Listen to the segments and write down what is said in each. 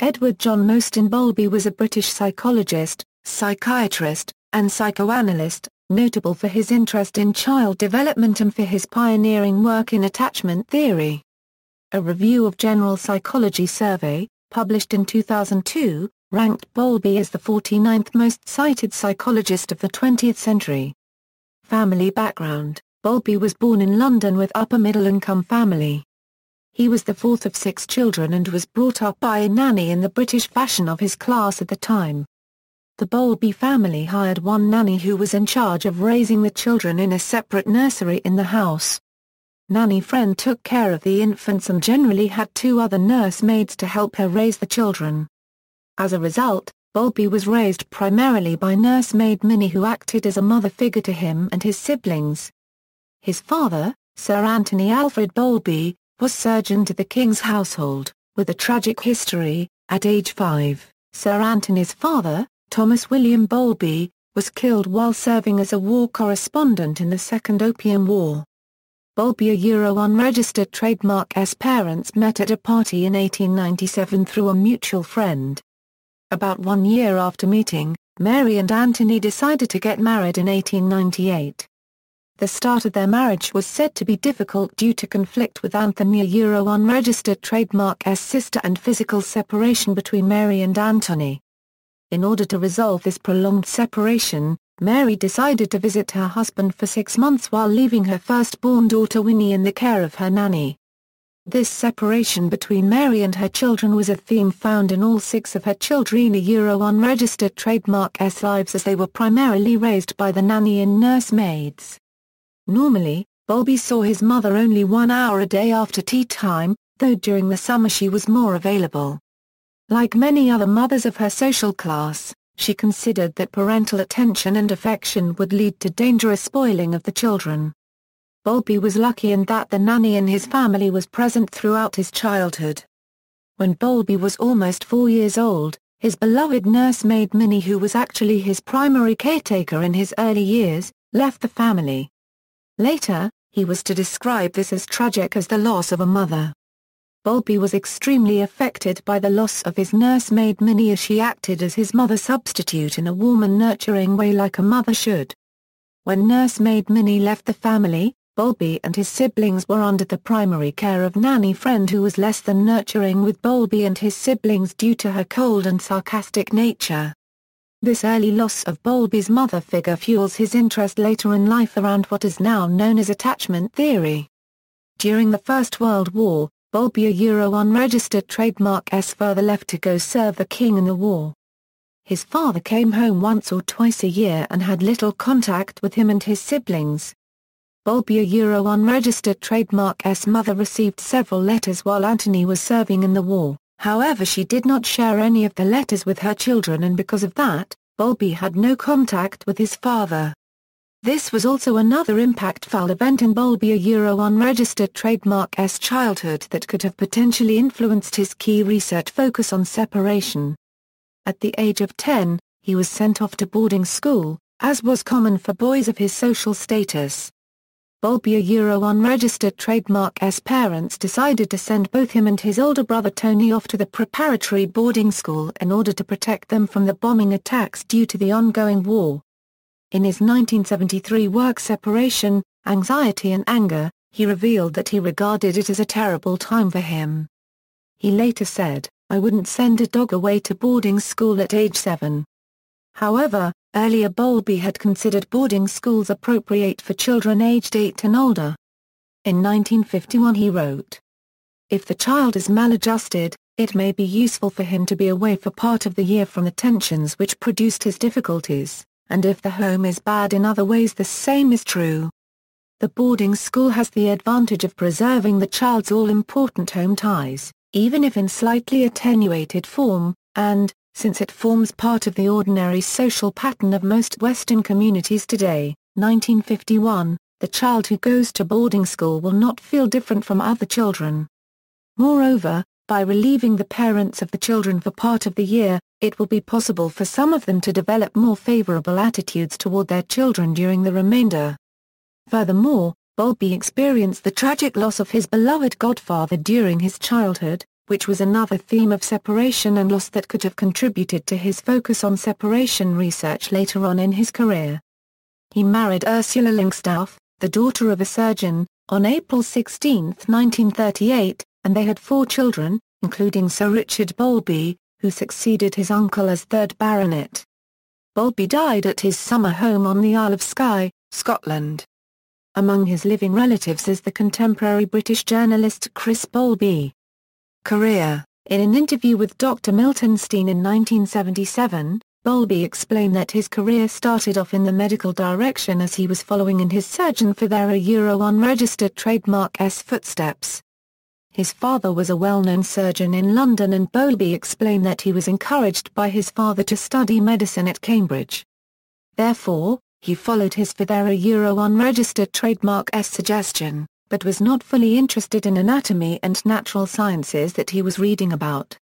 Edward John Mostyn Bowlby was a British psychologist, psychiatrist, and psychoanalyst, notable for his interest in child development and for his pioneering work in attachment theory. A review of General Psychology survey, published in 2002, ranked Bowlby as the 49th most cited psychologist of the 20th century. Family background: Bowlby was born in London with upper-middle-income family. He was the fourth of 6 children and was brought up by a nanny in the British fashion of his class at the time. The Bowlby family hired one nanny who was in charge of raising the children in a separate nursery in the house. Nanny friend took care of the infants and generally had 2 other nursemaids to help her raise the children. As a result, Bowlby was raised primarily by nursemaid Minnie, who acted as a mother figure to him and his siblings. His father, Sir Anthony Alfred Bowlby, was surgeon to the King's household, with a tragic history. At age 5, Sir Anthony's father, Thomas William Bowlby, was killed while serving as a war correspondent in the Second Opium War. Bowlby, a unregistered trademark's parents met at a party in 1897 through a mutual friend. About 1 year after meeting, Mary and Anthony decided to get married in 1898. The start of their marriage was said to be difficult due to conflict with Anthony, a unregistered trademark's sister, and physical separation between Mary and Anthony. In order to resolve this prolonged separation, Mary decided to visit her husband for 6 months while leaving her firstborn daughter Winnie in the care of her nanny. This separation between Mary and her children was a theme found in all 6 of her children, unregistered trademark's lives, as they were primarily raised by the nanny and nursemaids. Normally, Bowlby saw his mother only 1 hour a day after tea time, though during the summer she was more available. Like many other mothers of her social class, she considered that parental attention and affection would lead to dangerous spoiling of the children. Bowlby was lucky in that the nanny in his family was present throughout his childhood. When Bowlby was almost 4 years old, his beloved nursemaid Minnie, who was actually his primary caretaker in his early years, left the family. Later, he was to describe this as tragic as the loss of a mother. Bowlby was extremely affected by the loss of his nursemaid Minnie, as she acted as his mother substitute in a warm and nurturing way like a mother should. When nursemaid Minnie left the family, Bowlby and his siblings were under the primary care of nanny friend, who was less than nurturing with Bowlby and his siblings due to her cold and sarcastic nature. This early loss of Bowlby's mother figure fuels his interest later in life around what is now known as attachment theory. During the First World War, Bowlby, a unregistered trademark's father, left to go serve the king in the war. His father came home once or twice a year and had little contact with him and his siblings. Bowlby, a unregistered trademark's mother, received several letters while Anthony was serving in the war. However, she did not share any of the letters with her children, and because of that, Bowlby had no contact with his father. This was also another impactful event in Bowlby, a unregistered trademark's childhood that could have potentially influenced his key research focus on separation. At the age of 10, he was sent off to boarding school, as was common for boys of his social status. Bowlby, a unregistered trademark's parents decided to send both him and his older brother Tony off to the preparatory boarding school in order to protect them from the bombing attacks due to the ongoing war. In his 1973 work Separation, Anxiety and Anger, he revealed that he regarded it as a terrible time for him. He later said, "I wouldn't send a dog away to boarding school at age 7. However, earlier Bowlby had considered boarding schools appropriate for children aged 8 and older. In 1951 he wrote, "If the child is maladjusted, it may be useful for him to be away for part of the year from the tensions which produced his difficulties, and if the home is bad in other ways the same is true. The boarding school has the advantage of preserving the child's all-important home ties, even if in slightly attenuated form, and, since it forms part of the ordinary social pattern of most Western communities today." 1951, the child who goes to boarding school will not feel different from other children. Moreover, by relieving the parents of the children for part of the year, it will be possible for some of them to develop more favorable attitudes toward their children during the remainder. Furthermore, Bowlby experienced the tragic loss of his beloved godfather during his childhood, which was another theme of separation and loss that could have contributed to his focus on separation research later on in his career. He married Ursula Langstaff, the daughter of a surgeon, on April 16, 1938, and they had 4 children, including Sir Richard Bowlby, who succeeded his uncle as 3rd Baronet. Bowlby died at his summer home on the Isle of Skye, Scotland. Among his living relatives is the contemporary British journalist Chris Bowlby. Career. In an interview with Dr. Milton Steen in 1977, Bowlby explained that his career started off in the medical direction as he was following in his surgeon for their unregistered trademark's footsteps. His father was a well-known surgeon in London, and Bowlby explained that he was encouraged by his father to study medicine at Cambridge. Therefore, he followed his for their unregistered trademark's suggestion, but was not fully interested in anatomy and natural sciences that he was reading about.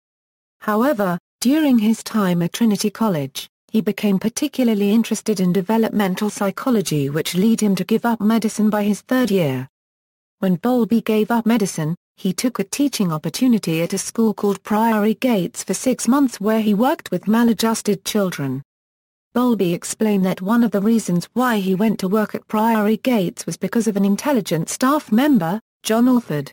However, during his time at Trinity College, he became particularly interested in developmental psychology, which led him to give up medicine by his 3rd year. When Bowlby gave up medicine, he took a teaching opportunity at a school called Priory Gates for 6 months where he worked with maladjusted children. Bowlby explained that one of the reasons why he went to work at Priory Gates was because of an intelligent staff member, John Alford.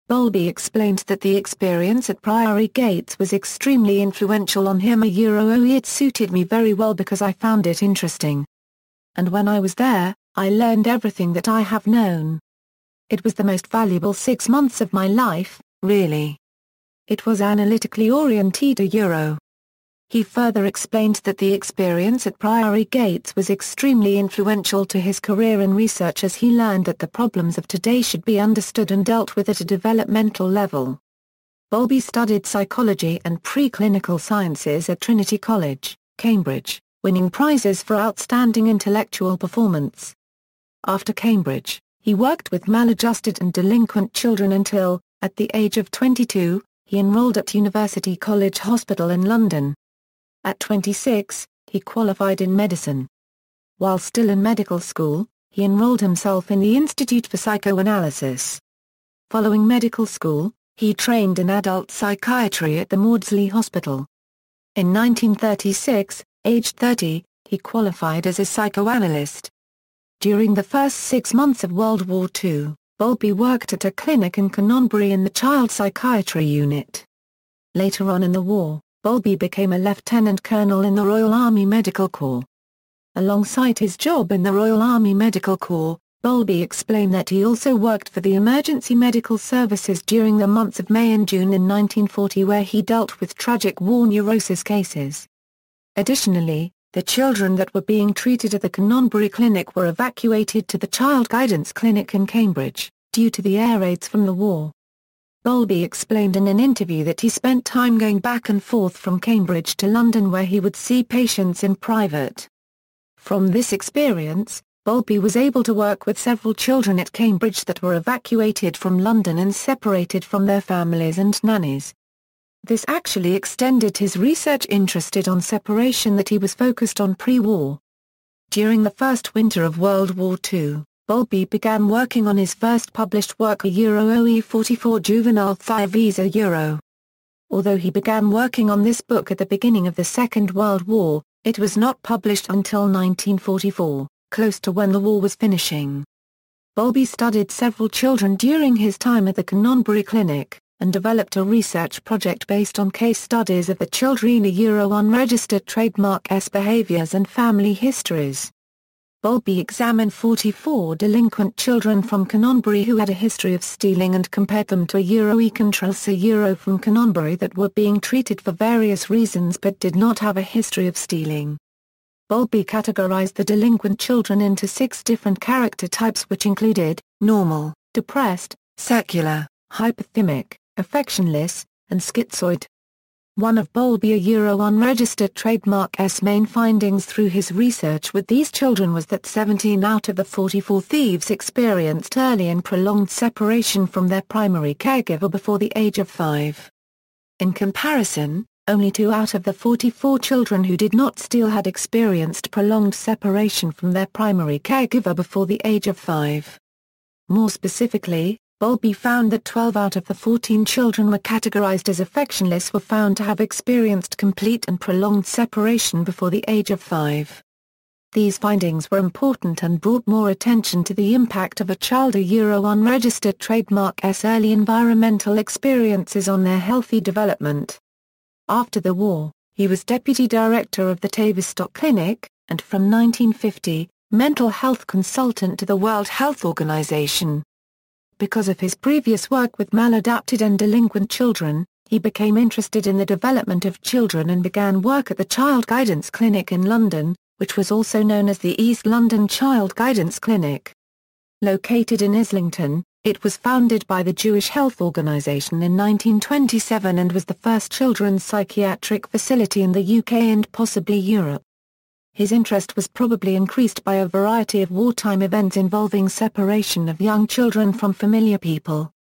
Bowlby explained that the experience at Priory Gates was extremely influential on him. It suited me very well because I found it interesting. And when I was there, I learned everything that I have known. It was the most valuable 6 months of my life, really. It was analytically oriented. He further explained that the experience at Priory Gates was extremely influential to his career in research as he learned that the problems of today should be understood and dealt with at a developmental level. Bowlby studied psychology and preclinical sciences at Trinity College, Cambridge, winning prizes for outstanding intellectual performance. After Cambridge, he worked with maladjusted and delinquent children until, at the age of 22, he enrolled at University College Hospital in London. At 26, he qualified in medicine. While still in medical school, he enrolled himself in the Institute for Psychoanalysis. Following medical school, he trained in adult psychiatry at the Maudsley Hospital. In 1936, aged 30, he qualified as a psychoanalyst. During the first 6 months of World War II, Bowlby worked at a clinic in Canonbury in the child psychiatry unit. Later on in the war, Bowlby became a lieutenant colonel in the Royal Army Medical Corps. Alongside his job in the Royal Army Medical Corps, Bowlby explained that he also worked for the Emergency Medical Services during the months of May and June in 1940, where he dealt with tragic war neurosis cases. Additionally, the children that were being treated at the Canonbury Clinic were evacuated to the Child Guidance Clinic in Cambridge, due to the air raids from the war. Bowlby explained in an interview that he spent time going back and forth from Cambridge to London where he would see patients in private. From this experience, Bowlby was able to work with several children at Cambridge that were evacuated from London and separated from their families and nannies. This actually extended his research interested on separation that he was focused on pre-war. During the first winter of World War II, Bowlby began working on his first published work, OE44 Juvenile Thai. Although he began working on this book at the beginning of the Second World War, it was not published until 1944, close to when the war was finishing. Bowlby studied several children during his time at the Canonbury Clinic, and developed a research project based on case studies of the children unregistered trademark's behaviors and family histories. Bowlby examined 44 delinquent children from Canonbury who had a history of stealing and compared them to controls from Canonbury that were being treated for various reasons but did not have a history of stealing. Bowlby categorized the delinquent children into 6 different character types, which included normal, depressed, circular, hypothymic, affectionless, and schizoid. One of Bowlby unregistered trademark's main findings through his research with these children was that 17 out of the 44 thieves experienced early and prolonged separation from their primary caregiver before the age of 5. In comparison, only 2 out of the 44 children who did not steal had experienced prolonged separation from their primary caregiver before the age of 5. More specifically, Bowlby found that 12 out of the 14 children were categorized as affectionless were found to have experienced complete and prolonged separation before the age of 5. These findings were important and brought more attention to the impact of a child unregistered trademark's early environmental experiences on their healthy development. After the war, he was deputy director of the Tavistock Clinic, and from 1950, mental health consultant to the World Health Organization. Because of his previous work with maladapted and delinquent children, he became interested in the development of children and began work at the Child Guidance Clinic in London, which was also known as the East London Child Guidance Clinic. Located in Islington, it was founded by the Jewish Health Organization in 1927 and was the first children's psychiatric facility in the UK and possibly Europe. His interest was probably increased by a variety of wartime events involving separation of young children from familiar people.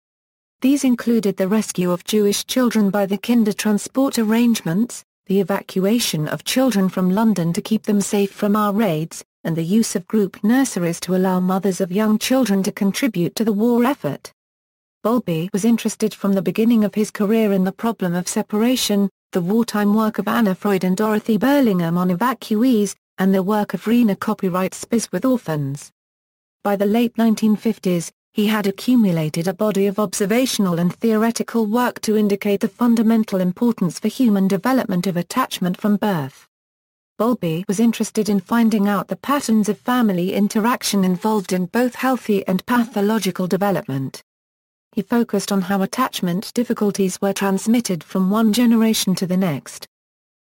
These included the rescue of Jewish children by the Kindertransport arrangements, the evacuation of children from London to keep them safe from our raids, and the use of group nurseries to allow mothers of young children to contribute to the war effort. Bowlby was interested from the beginning of his career in the problem of separation, the wartime work of Anna Freud and Dorothy Burlingham on evacuees, and the work of Rena Copyright Spies with orphans. By the late 1950s, he had accumulated a body of observational and theoretical work to indicate the fundamental importance for human development of attachment from birth. Bowlby was interested in finding out the patterns of family interaction involved in both healthy and pathological development. He focused on how attachment difficulties were transmitted from one generation to the next.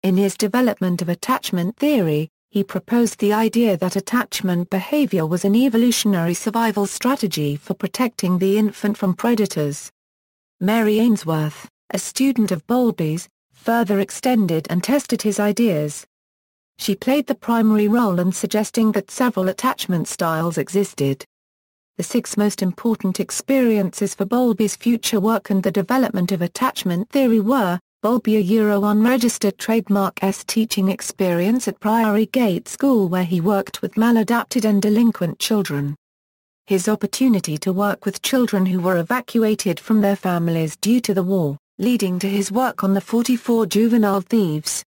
In his development of attachment theory, he proposed the idea that attachment behavior was an evolutionary survival strategy for protecting the infant from predators. Mary Ainsworth, a student of Bowlby's, further extended and tested his ideas. She played the primary role in suggesting that several attachment styles existed. The 6 most important experiences for Bowlby's future work and the development of attachment theory were: Bowlby unregistered trademark's teaching experience at Priory Gate School where he worked with maladapted and delinquent children. His opportunity to work with children who were evacuated from their families due to the war, leading to his work on the 44 juvenile thieves.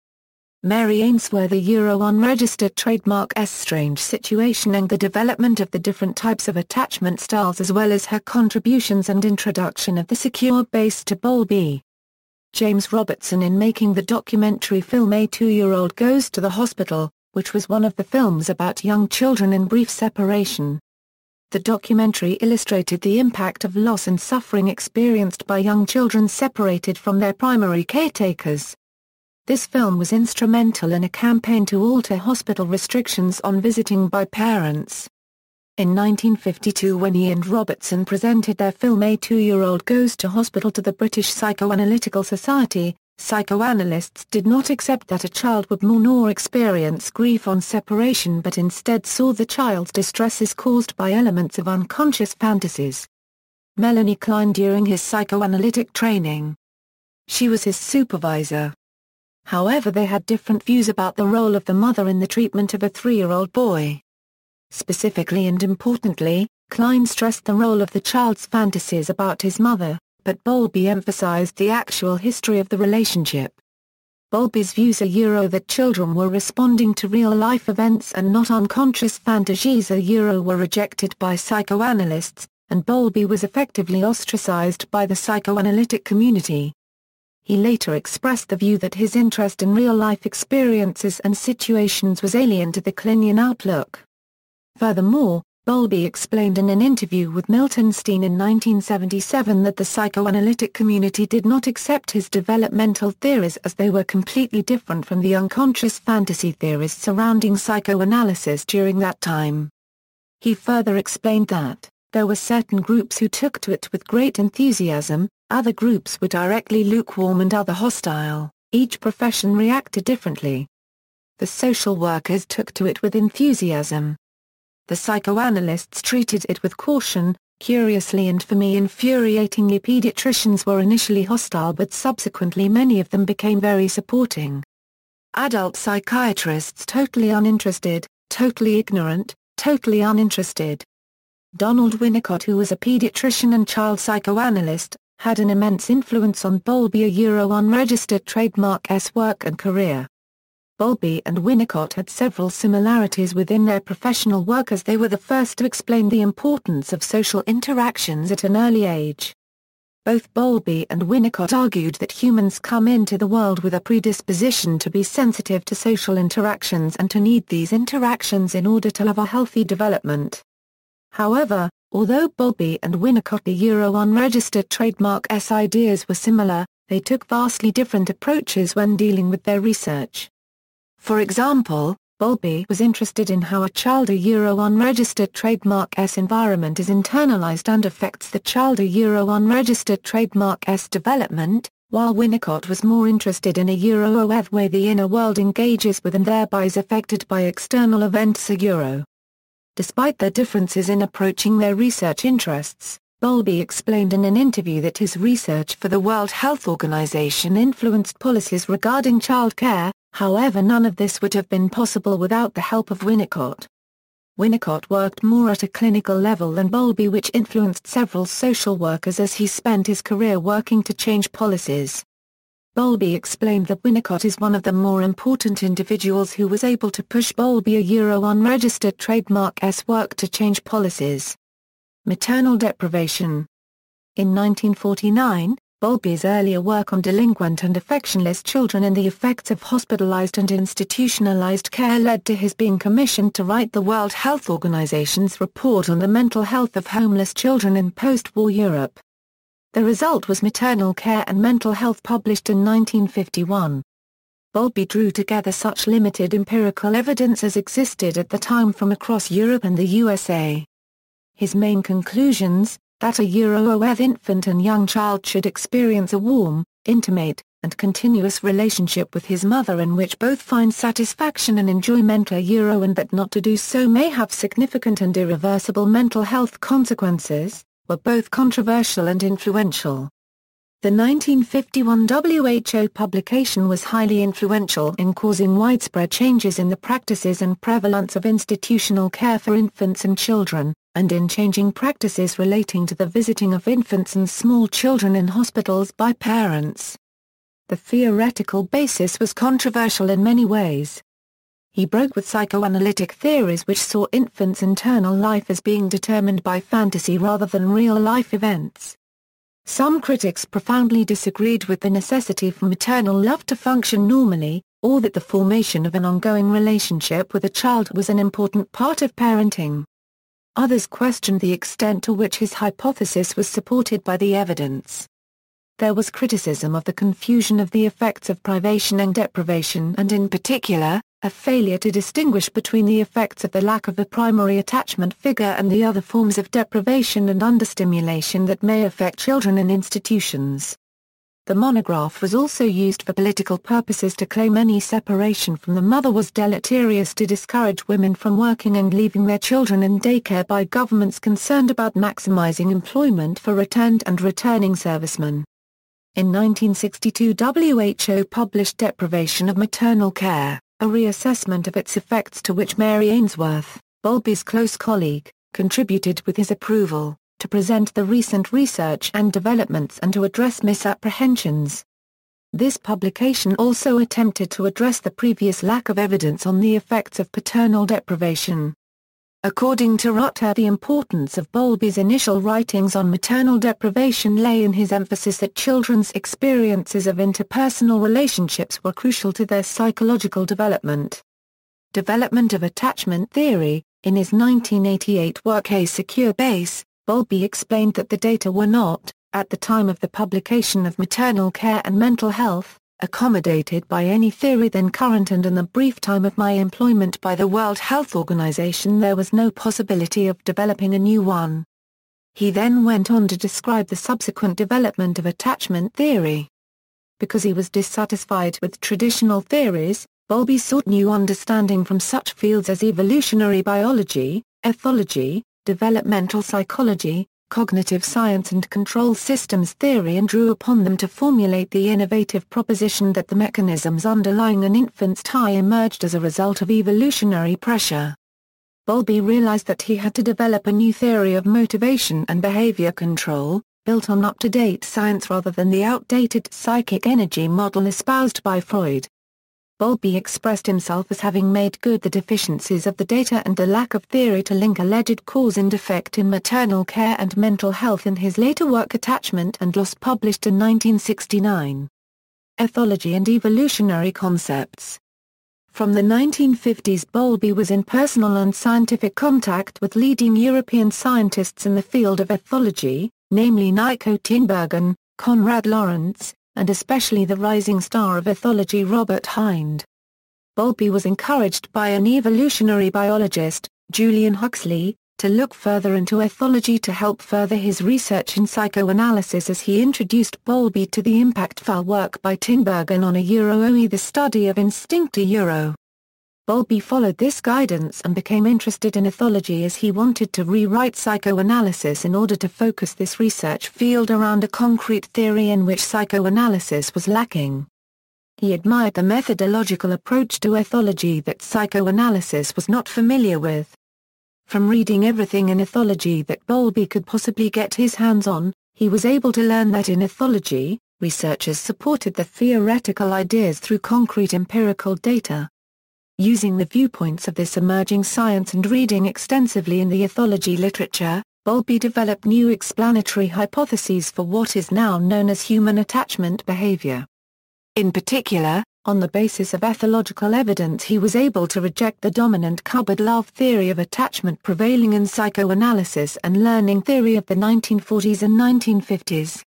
Mary Ainsworth unregistered trademark's strange situation and the development of the different types of attachment styles as well as her contributions and introduction of the secure base to Bowlby. James Robertson in making the documentary film A 2-Year-Old Goes to the Hospital, which was one of the films about young children in brief separation. The documentary illustrated the impact of loss and suffering experienced by young children separated from their primary caretakers. This film was instrumental in a campaign to alter hospital restrictions on visiting by parents. In 1952 when he and Robertson presented their film A 2-Year-Old Goes to Hospital to the British Psychoanalytical Society, psychoanalysts did not accept that a child would mourn or experience grief on separation but instead saw the child's distress as caused by elements of unconscious fantasies. Melanie Klein during his psychoanalytic training. She was his supervisor. However, they had different views about the role of the mother in the treatment of a 3-year-old boy. Specifically and importantly, Klein stressed the role of the child's fantasies about his mother, but Bowlby emphasized the actual history of the relationship. Bowlby's views that children were responding to real-life events and not unconscious fantasies were rejected by psychoanalysts, and Bowlby was effectively ostracized by the psychoanalytic community. He later expressed the view that his interest in real-life experiences and situations was alien to the Kleinian outlook. Furthermore, Bowlby explained in an interview with Milton Steen in 1977 that the psychoanalytic community did not accept his developmental theories as they were completely different from the unconscious fantasy theories surrounding psychoanalysis during that time. He further explained that, there were certain groups who took to it with great enthusiasm, other groups were directly lukewarm and other hostile, each profession reacted differently. The social workers took to it with enthusiasm. The psychoanalysts treated it with caution. Curiously and for me infuriatingly, pediatricians were initially hostile but subsequently many of them became very supporting. Adult psychiatrists totally uninterested, totally ignorant, totally uninterested. Donald Winnicott, who was a pediatrician and child psychoanalyst, had an immense influence on Bowlby, a unregistered trademark's work and career. Bowlby and Winnicott had several similarities within their professional work, as they were the first to explain the importance of social interactions at an early age. Both Bowlby and Winnicott argued that humans come into the world with a predisposition to be sensitive to social interactions and to need these interactions in order to have a healthy development. However, although Bowlby and Winnicott, the unregistered trademark's ideas were similar, they took vastly different approaches when dealing with their research. For example, Bowlby was interested in how a child unregistered trademark's environment is internalized and affects the child unregistered trademark's development, while Winnicott was more interested in a way the inner world engages with and thereby is affected by external events. Despite their differences in approaching their research interests, Bowlby explained in an interview that his research for the World Health Organization influenced policies regarding childcare. However, none of this would have been possible without the help of Winnicott. Winnicott worked more at a clinical level than Bowlby, which influenced several social workers as he spent his career working to change policies. Bowlby explained that Winnicott is one of the more important individuals who was able to push Bowlby, a unregistered trademark's work to change policies. Maternal deprivation. In 1949, Bowlby's earlier work on delinquent and affectionless children and the effects of hospitalized and institutionalized care led to his being commissioned to write the World Health Organization's report on the mental health of homeless children in post-war Europe. The result was Maternal Care and Mental Health, published in 1951. Bowlby drew together such limited empirical evidence as existed at the time from across Europe and the USA. His main conclusions, that a infant and young child should experience a warm, intimate, and continuous relationship with his mother in which both find satisfaction and enjoyment, and that not to do so may have significant and irreversible mental health consequences, were both controversial and influential. The 1951 WHO publication was highly influential in causing widespread changes in the practices and prevalence of institutional care for infants and children, and in changing practices relating to the visiting of infants and small children in hospitals by parents. The theoretical basis was controversial in many ways. He broke with psychoanalytic theories which saw infants' internal life as being determined by fantasy rather than real-life events. Some critics profoundly disagreed with the necessity for maternal love to function normally, or that the formation of an ongoing relationship with a child was an important part of parenting. Others questioned the extent to which his hypothesis was supported by the evidence. There was criticism of the confusion of the effects of privation and deprivation, and in particular, a failure to distinguish between the effects of the lack of a primary attachment figure and the other forms of deprivation and understimulation that may affect children in institutions. The monograph was also used for political purposes to claim any separation from the mother was deleterious to discourage women from working and leaving their children in daycare by governments concerned about maximizing employment for returned and returning servicemen. In 1962, WHO published Deprivation of Maternal Care, a reassessment of its effects, to which Mary Ainsworth, Bowlby's close colleague, contributed with his approval, to present the recent research and developments and to address misapprehensions. This publication also attempted to address the previous lack of evidence on the effects of paternal deprivation. According to Rutter, the importance of Bowlby's initial writings on maternal deprivation lay in his emphasis that children's experiences of interpersonal relationships were crucial to their psychological development. Development of attachment theory. In his 1988 work A Secure Base, Bowlby explained that the data were not, at the time of the publication of Maternal Care and Mental Health, accommodated by any theory then current, and in the brief time of my employment by the World Health Organization there was no possibility of developing a new one. He then went on to describe the subsequent development of attachment theory. Because he was dissatisfied with traditional theories, Bowlby sought new understanding from such fields as evolutionary biology, ethology, developmental psychology, cognitive science and control systems theory, and drew upon them to formulate the innovative proposition that the mechanisms underlying an infant's tie emerged as a result of evolutionary pressure. Bowlby realized that he had to develop a new theory of motivation and behavior control, built on up-to-date science rather than the outdated psychic energy model espoused by Freud. Bowlby expressed himself as having made good the deficiencies of the data and the lack of theory to link alleged cause and effect in maternal care and mental health in his later work Attachment and Loss, published in 1969. Ethology and Evolutionary Concepts. From the 1950s, Bowlby was in personal and scientific contact with leading European scientists in the field of ethology, namely Nico Tinbergen, Konrad Lorenz, and especially the rising star of ethology Robert Hinde. Bowlby was encouraged by an evolutionary biologist, Julian Huxley, to look further into ethology to help further his research in psychoanalysis, as he introduced Bowlby to the impactful work by Tinbergen on the study of instinct. Bowlby followed this guidance and became interested in ethology as he wanted to rewrite psychoanalysis in order to focus this research field around a concrete theory in which psychoanalysis was lacking. He admired the methodological approach to ethology that psychoanalysis was not familiar with. From reading everything in ethology that Bowlby could possibly get his hands on, he was able to learn that in ethology, researchers supported the theoretical ideas through concrete empirical data. Using the viewpoints of this emerging science and reading extensively in the ethology literature, Bowlby developed new explanatory hypotheses for what is now known as human attachment behavior. In particular, on the basis of ethological evidence, he was able to reject the dominant cupboard love theory of attachment prevailing in psychoanalysis and learning theory of the 1940s and 1950s.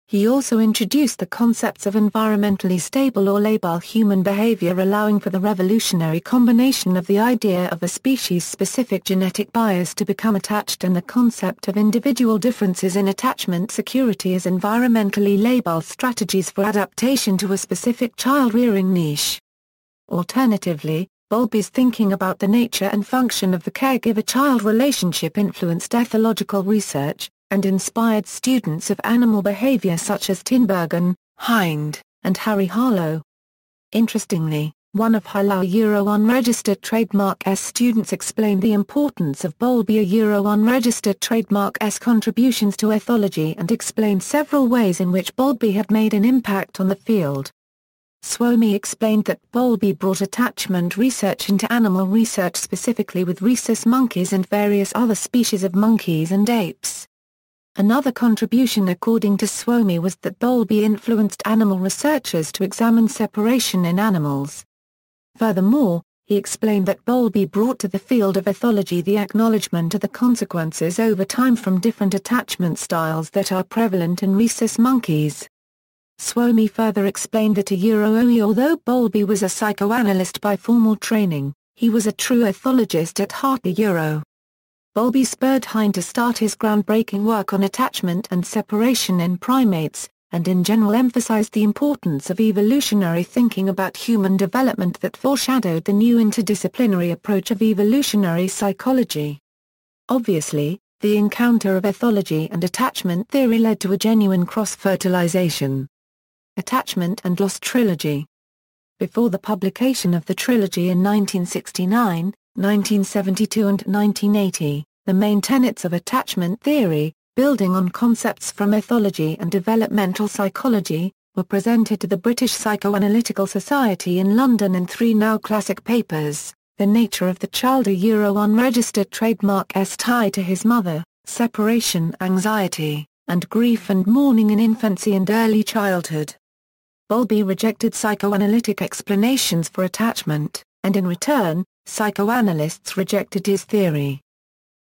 He also introduced the concepts of environmentally stable or labile human behavior, allowing for the revolutionary combination of the idea of a species-specific genetic bias to become attached and the concept of individual differences in attachment security as environmentally labile strategies for adaptation to a specific child-rearing niche. Alternatively, Bowlby's thinking about the nature and function of the caregiver-child relationship influenced ethological research, and inspired students of animal behavior such as Tinbergen, Hinde, and Harry Harlow. Interestingly, one of Harlow unregistered trademark S students explained the importance of Bowlby unregistered trademark S contributions to ethology and explained several ways in which Bowlby had made an impact on the field. Suomi explained that Bowlby brought attachment research into animal research, specifically with rhesus monkeys and various other species of monkeys and apes. Another contribution according to Suomi was that Bowlby influenced animal researchers to examine separation in animals. Furthermore, he explained that Bowlby brought to the field of ethology the acknowledgement of the consequences over time from different attachment styles that are prevalent in rhesus monkeys. Suomi further explained that although Bowlby was a psychoanalyst by formal training, he was a true ethologist at heart. Bowlby spurred Hinde to start his groundbreaking work on attachment and separation in primates, and in general emphasized the importance of evolutionary thinking about human development that foreshadowed the new interdisciplinary approach of evolutionary psychology. Obviously, the encounter of ethology and attachment theory led to a genuine cross-fertilization. Attachment and Loss Trilogy. Before the publication of the trilogy in 1969, 1972 and 1980, the main tenets of attachment theory, building on concepts from ethology and developmental psychology, were presented to the British Psychoanalytical Society in London in three now classic papers: The Nature of the Child, unregistered trademark S tied to his mother, Separation Anxiety, and Grief and Mourning in Infancy and Early Childhood. Bowlby rejected psychoanalytic explanations for attachment, and in return, psychoanalysts rejected his theory.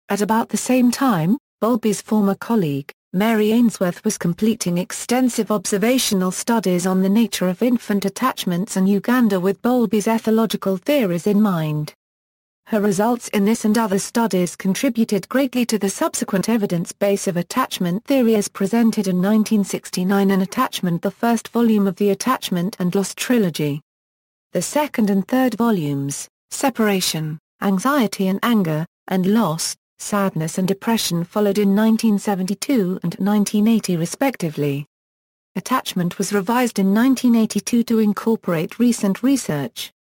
At about the same time, Bowlby's former colleague, Mary Ainsworth, was completing extensive observational studies on the nature of infant attachments in Uganda with Bowlby's ethological theories in mind. Her results in this and other studies contributed greatly to the subsequent evidence base of attachment theory as presented in 1969 in Attachment, the first volume of the Attachment and Loss trilogy. The second and third volumes, Separation, Anxiety and Anger, and Loss, Sadness and Depression, followed in 1972 and 1980 respectively. Attachment was revised in 1982 to incorporate recent research.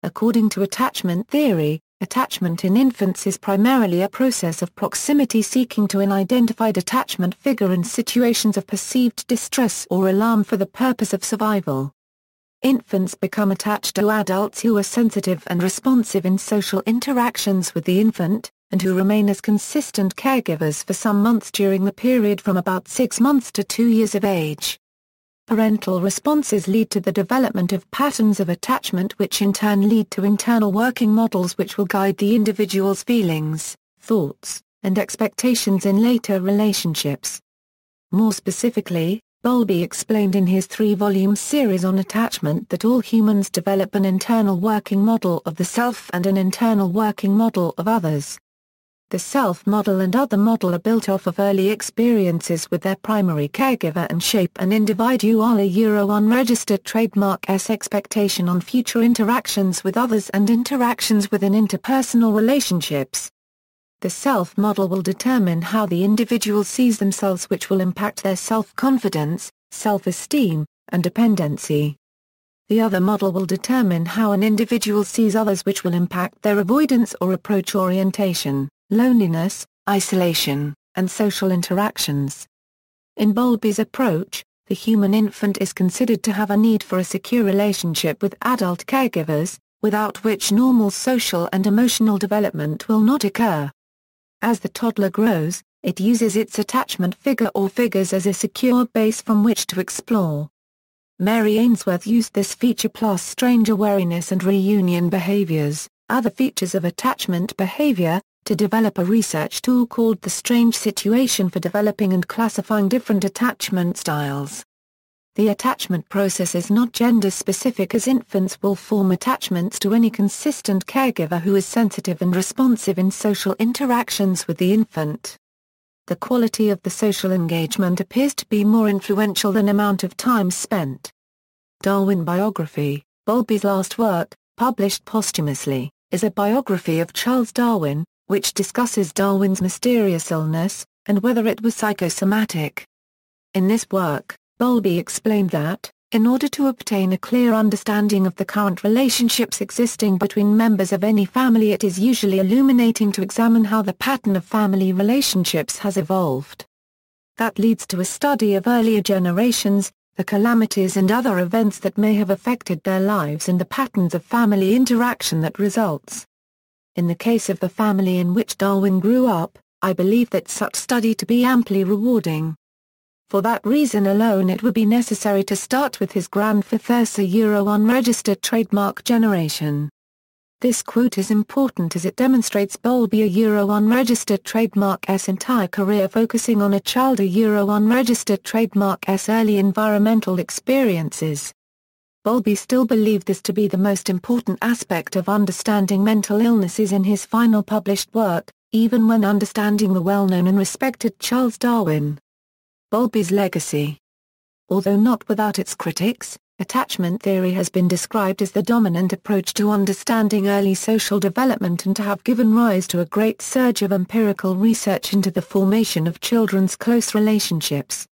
According to attachment theory, Attachment in infants is primarily a process of proximity seeking to an identified attachment figure in situations of perceived distress or alarm for the purpose of survival. Infants become attached to adults who are sensitive and responsive in social interactions with the infant, and who remain as consistent caregivers for some months during the period from about 6 months to 2 years of age. Parental responses lead to the development of patterns of attachment which in turn lead to internal working models which will guide the individual's feelings, thoughts, and expectations in later relationships. More specifically, Bowlby explained in his 3-volume series on attachment that all humans develop an internal working model of the self and an internal working model of others. The self-model and other model are built off of early experiences with their primary caregiver and shape an individual unregistered trademark's expectation on future interactions with others and interactions within interpersonal relationships. The self-model will determine how the individual sees themselves, which will impact their self-confidence, self-esteem, and dependency. The other model will determine how an individual sees others, which will impact their avoidance or approach orientation, loneliness, isolation, and social interactions. In Bowlby's approach, the human infant is considered to have a need for a secure relationship with adult caregivers, without which normal social and emotional development will not occur. As the toddler grows, it uses its attachment figure or figures as a secure base from which to explore. Mary Ainsworth used this feature plus stranger wariness and reunion behaviors, other features of attachment behavior, to develop a research tool called the Strange Situation for developing and classifying different attachment styles. The attachment process is not gender-specific, as infants will form attachments to any consistent caregiver who is sensitive and responsive in social interactions with the infant. The quality of the social engagement appears to be more influential than amount of time spent. Darwin Biography, Bowlby's last work, published posthumously, is a biography of Charles Darwin, which discusses Darwin's mysterious illness, and whether it was psychosomatic. In this work, Bowlby explained that, in order to obtain a clear understanding of the current relationships existing between members of any family, it is usually illuminating to examine how the pattern of family relationships has evolved. That leads to a study of earlier generations, the calamities and other events that may have affected their lives and the patterns of family interaction that results. In the case of the family in which Darwin grew up, I believe that such study to be amply rewarding. For that reason alone it would be necessary to start with his grandfather's unregistered trademark generation. This quote is important as it demonstrates Bowlby unregistered trademark's entire career focusing on a child unregistered trademark's early environmental experiences. Bowlby still believed this to be the most important aspect of understanding mental illnesses in his final published work, even when understanding the well-known and respected Charles Darwin. Bowlby's legacy. Although not without its critics, attachment theory has been described as the dominant approach to understanding early social development and to have given rise to a great surge of empirical research into the formation of children's close relationships.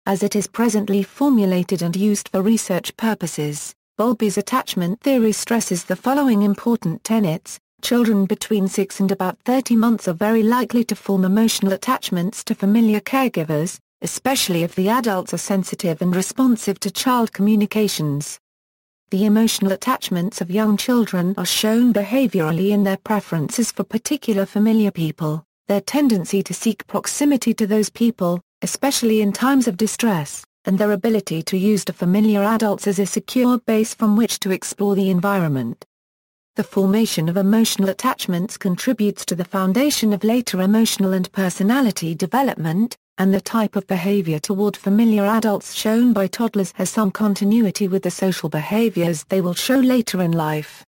As it is presently formulated and used for research purposes, Bowlby's attachment theory stresses the following important tenets. Children between 6 and about 30 months are very likely to form emotional attachments to familiar caregivers, especially if the adults are sensitive and responsive to child communications. The emotional attachments of young children are shown behaviorally in their preferences for particular familiar people, their tendency to seek proximity to those people, especially in times of distress, and their ability to use the familiar adults as a secure base from which to explore the environment. The formation of emotional attachments contributes to the foundation of later emotional and personality development, and the type of behavior toward familiar adults shown by toddlers has some continuity with the social behaviors they will show later in life.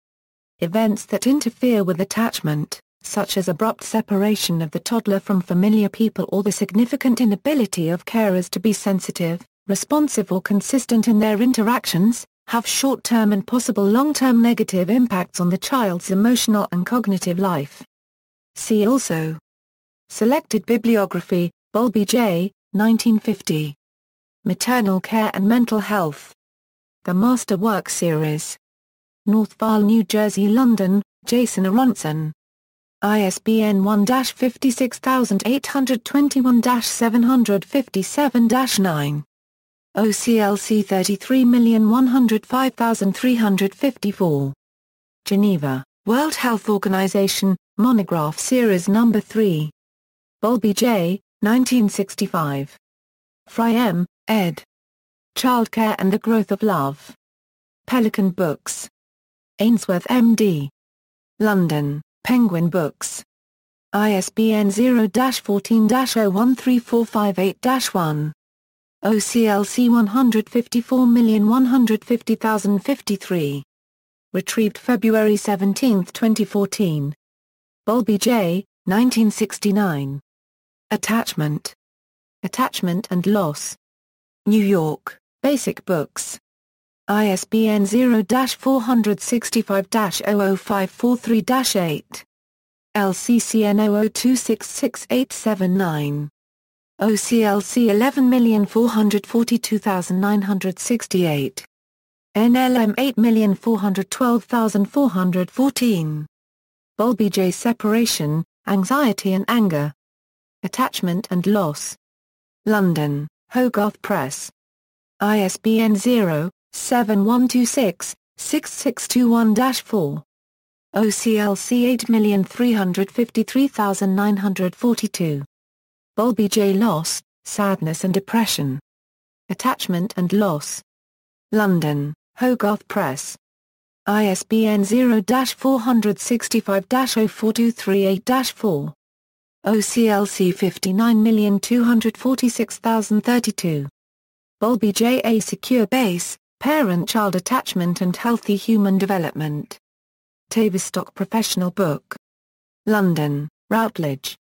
Events that interfere with attachment, such as abrupt separation of the toddler from familiar people or the significant inability of carers to be sensitive, responsive or consistent in their interactions, have short-term and possible long-term negative impacts on the child's emotional and cognitive life. See also: Selected bibliography, Bowlby J., 1950. Maternal Care and Mental Health. The Masterwork Series. Northville, New Jersey, London, Jason Aronson. ISBN 1-56821-757-9. OCLC 33105354. Geneva, World Health Organization, Monograph Series No. 3. Bowlby J., 1965. Fry M., ed. Childcare and the Growth of Love. Pelican Books. Ainsworth M.D. London, Penguin Books. ISBN 0-14-013458-1. OCLC 154150053. Retrieved February 17, 2014. Bowlby J., 1969. Attachment. Attachment and Loss. New York, Basic Books. ISBN 0-465-00543-8. LCCN 002668779. OCLC 11442968. NLM 8412414. Bowlby J. Separation, Anxiety and Anger. Attachment and Loss. London, Hogarth Press. ISBN 0-7126-6621-4. OCLC 8353942. Bowlby J. Loss, Sadness and Depression. Attachment and Loss. London, Hogarth Press. ISBN 0-465-04238-4. OCLC 59246032. Bowlby J. A Secure Base, Parent-Child Attachment and Healthy Human Development. Tavistock Professional Book. London, Routledge.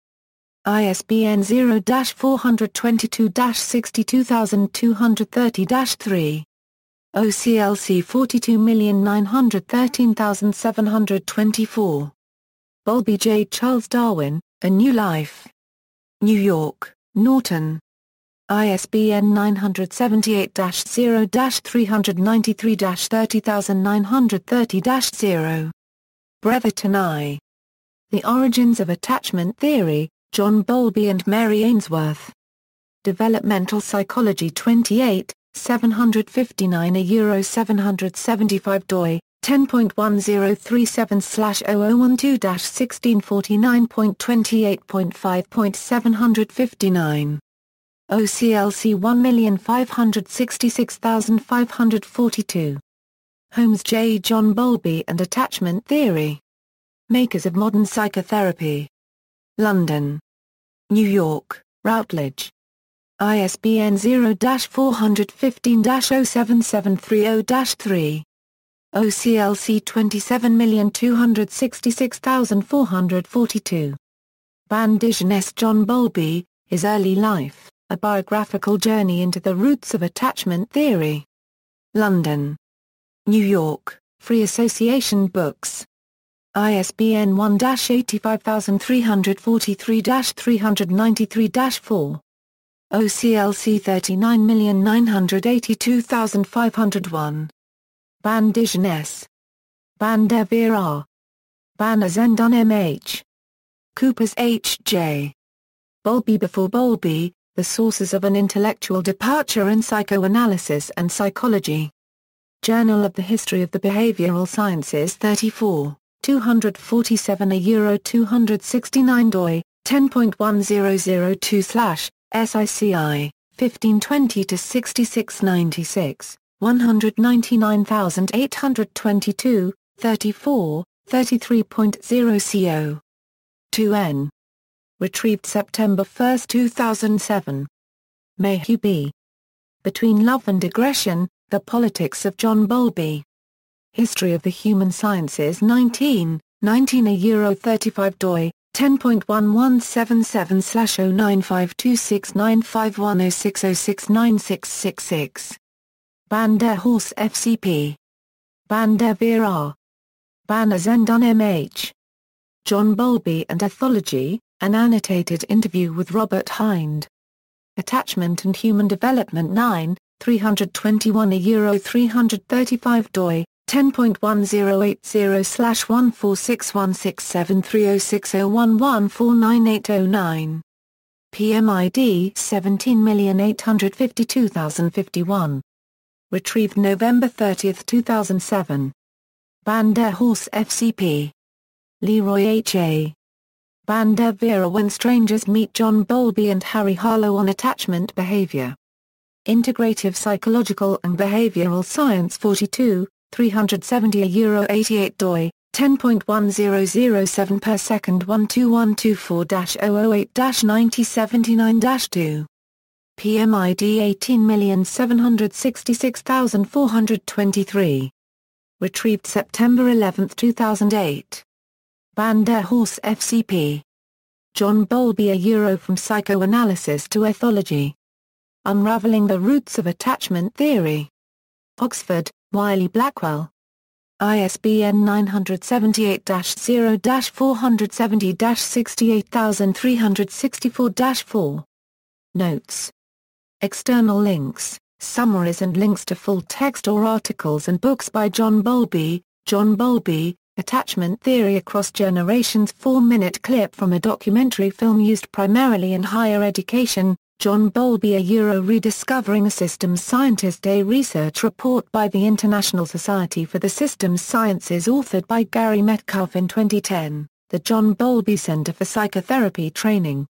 ISBN 0-422-62230-3. OCLC 42913724. Bowlby J. Charles Darwin, A New Life. New York, Norton. ISBN 978-0-393-30930-0. Bretherton I. The Origins of Attachment Theory, John Bowlby and Mary Ainsworth. Developmental Psychology 28, 759 €775 doi, 10.1037/0012-1649.28.5.759. OCLC 1566542. Holmes J. John Bowlby and Attachment Theory. Makers of Modern Psychotherapy. London. New York, Routledge. ISBN 0-415-07730-3. OCLC 27266442. Bandigen S. John Bowlby, His Early Life, A Biographical Journey into the Roots of Attachment Theory. London. New York, Free Association Books. ISBN 1-85343-393-4. OCLC 39982501. Bandigen S. Bandevir R. Banazendun M.H. Coopers H.J. Bowlby before Bowlby, The Sources of an Intellectual Departure in Psychoanalysis and Psychology. Journal of the History of the Behavioral Sciences 34, 247 €269 doi, 10.1002/SICI, 1520-6696, 199,822, 34, 33.0 co. 2n. Retrieved September 1, 2007. Mayhew B. Between Love and Aggression, The Politics of John Bowlby. History of the Human Sciences 19, 19 €35 doi, 10.1177/0952695106069666. Bander Horse FCP. Bandevir R. Banazendun M.H. John Bowlby and Pathology, An Annotated Interview with Robert Hind. Attachment and Human Development 9, 321 €335 doi, 10.1080/14616730601149809. PMID 17852051. Retrieved November 30, 2007. Van der Horst FCP. Leroy H.A. Van der Vera When Strangers Meet John Bowlby and Harry Harlow on Attachment Behavior. Integrative Psychological and Behavioral Science 42, 370 €88 doi, 10.1007 per second 12124-008-9079-2. PMID 18766423. Retrieved September 11, 2008. Van der Horst FCP. John Bowlby From Psychoanalysis to Pathology. Unraveling the Roots of Attachment Theory. Oxford, Wiley-Blackwell. ISBN 978-0-470-68364-4. Notes. External links, summaries and links to full text or articles and books by John Bowlby. John Bowlby, Attachment Theory Across Generations. 4-minute clip from a documentary film used primarily in higher education. John Bowlby Rediscovering a Systems Scientist. A research report by the International Society for the Systems Sciences authored by Gary Metcalf in 2010, the John Bowlby Center for Psychotherapy Training.